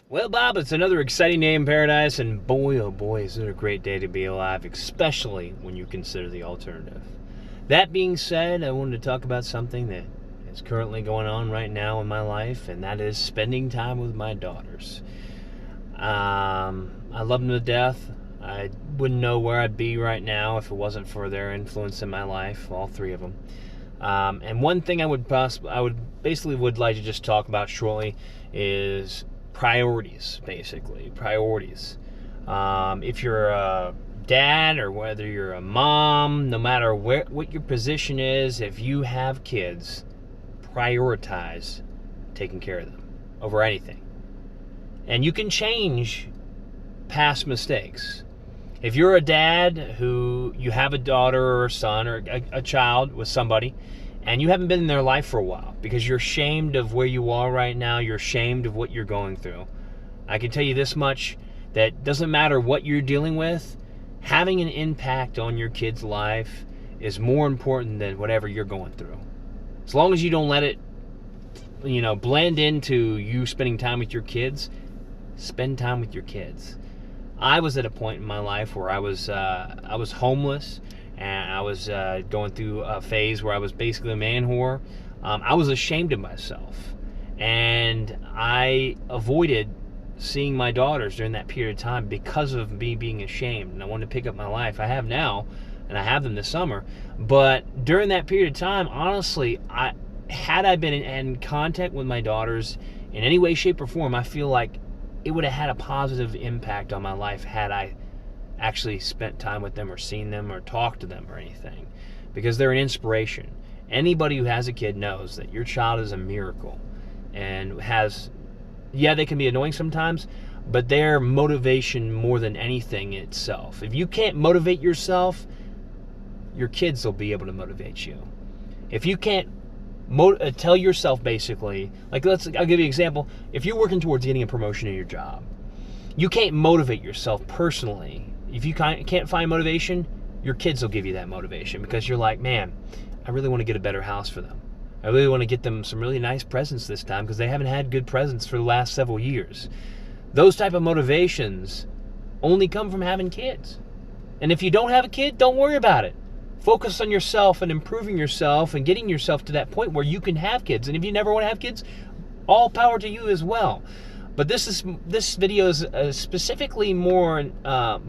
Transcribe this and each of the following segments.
Well, Bob, it's another exciting day in paradise, and boy, oh boy, is it a great day to be alive, especially when you consider the alternative. That being said, I wanted to talk about something that is currently going on right now in my life, and that is spending time with my daughters. I love them to death. I wouldn't know where I'd be right now if it wasn't for their influence in my life, all three of them. And one thing I would basically would like to just talk about shortly is priorities. Basically, priorities. If you're a dad or whether you're a mom, no matter what your position is, if you have kids, prioritize taking care of them over anything. And you can change past mistakes. If you're a dad who you have a daughter or a son or a child with somebody and you haven't been in their life for a while because you're ashamed of where you are right now, you're ashamed of what you're going through, I can tell you this much, that doesn't matter what you're dealing with, having an impact on your kid's life is more important than whatever you're going through. As long as you don't let it, blend into you spending time with your kids, spend time with your kids. I was at a point in my life where I was homeless, and I was going through a phase where I was basically a man whore. I was ashamed of myself, and I avoided seeing my daughters during that period of time because of me being ashamed, and I wanted to pick up my life. I have now, and I have them this summer, but during that period of time, honestly, had I been in contact with my daughters in any way, shape, or form, I feel like it would have had a positive impact on my life had I actually spent time with them or seen them or talked to them or anything, because they're an inspiration. Anybody who has a kid knows that your child is a miracle and they can be annoying sometimes, but they're motivation more than anything itself. If you can't motivate yourself, your kids will be able to motivate you. If you can't tell yourself, basically, I'll give you an example. If you're working towards getting a promotion in your job, you can't motivate yourself personally. If you can't find motivation, your kids will give you that motivation, because you're like, man, I really want to get a better house for them. I really want to get them some really nice presents this time because they haven't had good presents for the last several years. Those type of motivations only come from having kids. And if you don't have a kid, don't worry about it. Focus on yourself and improving yourself and getting yourself to that point where you can have kids. And if you never want to have kids, all power to you as well. But this video is specifically more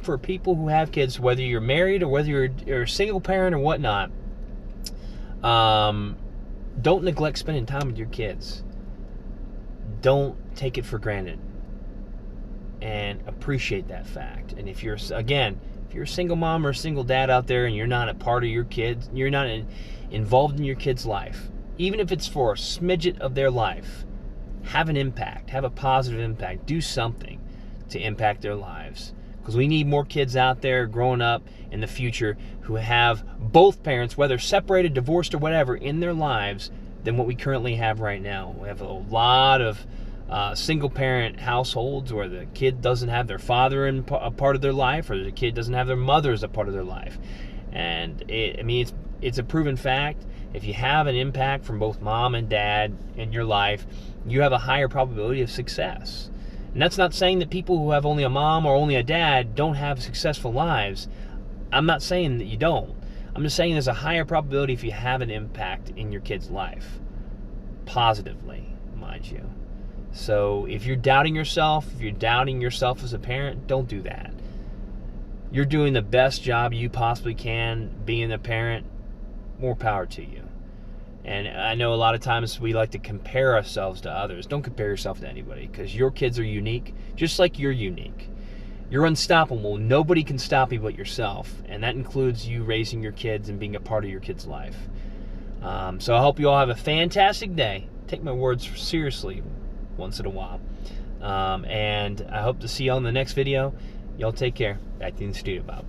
for people who have kids, whether you're married or whether you're a single parent or whatnot. Don't neglect spending time with your kids. Don't take it for granted. And appreciate that fact. And if you're a single mom or a single dad out there and you're not a part of your kids, you're not involved in your kid's life, even if it's for a smidget of their life, have an impact, have a positive impact, do something to impact their lives. Because we need more kids out there growing up in the future who have both parents, whether separated, divorced, or whatever, in their lives than what we currently have right now. We have a lot of single-parent households where the kid doesn't have their father in a part of their life, or the kid doesn't have their mother as a part of their life. And it's a proven fact. If you have an impact from both mom and dad in your life, you have a higher probability of success. And that's not saying that people who have only a mom or only a dad don't have successful lives. I'm not saying that you don't. I'm just saying there's a higher probability if you have an impact in your kid's life. Positively, mind you. So if you're doubting yourself, as a parent, don't do that. You're doing the best job you possibly can being a parent. More power to you. And I know a lot of times we like to compare ourselves to others. Don't compare yourself to anybody, because your kids are unique, just like you're unique. You're unstoppable. Nobody can stop you but yourself. And that includes you raising your kids and being a part of your kid's life. So I hope you all have a fantastic day. Take my words seriously once in a while. And I hope to see you on the next video. Y'all take care. Back to the studio, Bob.